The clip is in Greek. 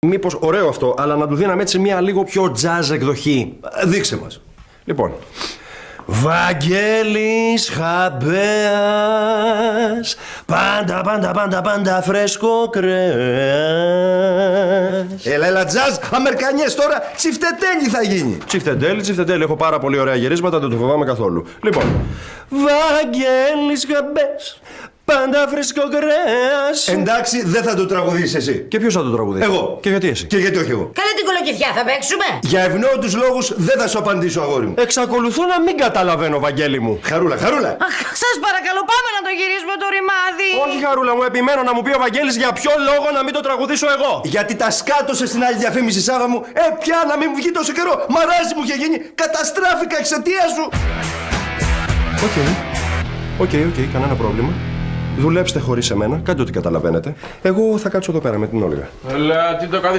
Μήπως ωραίο αυτό, αλλά να του δίναμε έτσι μια λίγο πιο jazz εκδοχή. Δείξε μας. Λοιπόν. Βαγγέλης Χαμπέας, πάντα φρέσκο κρέας. Έλα, τζαζ, αμερικανιές τώρα, τσιφτετέλη θα γίνει. Τσιφτετέλη, έχω πάρα πολύ ωραία γυρίσματα, δεν το φοβάμαι καθόλου. Λοιπόν, Βαγγέλης Χαμπέας, πάντα φρέσκο κρέας. Εντάξει, δεν θα το τραγουδήσεις εσύ. Και ποιος θα το τραγουδήσει? Εγώ. Και γιατί εσύ? Και γιατί όχι εγώ? Καλή την κολοκυθιά θα παίξουμε. Για ευνόητους λόγους δεν θα σου απαντήσω, αγόρι μου. Εξακολουθώ να μην καταλαβαίνω, Βαγγέλη μου. Χαρούλα. Αχ, σας παρακαλώ, πάμε να το γυρίσουμε το ρημάδι. Όχι, Χαρούλα μου, επιμένω να μου πει ο Βαγγέλης για ποιο λόγο να μην το τραγουδήσω εγώ. Γιατί τα σκάτωσε στην άλλη διαφήμιση, Σάβα μου. Πια να μην μου βγει τόσο καιρό. Μαράζι μου είχε γίνει. Καταστράφηκα εξαιτία σου. Οκ, κανένα πρόβλημα. Δουλέψτε χωρίς εμένα, κάντε ό,τι καταλαβαίνετε. Εγώ θα κάτσω εδώ πέρα με την Όλγα. Αλλά τι το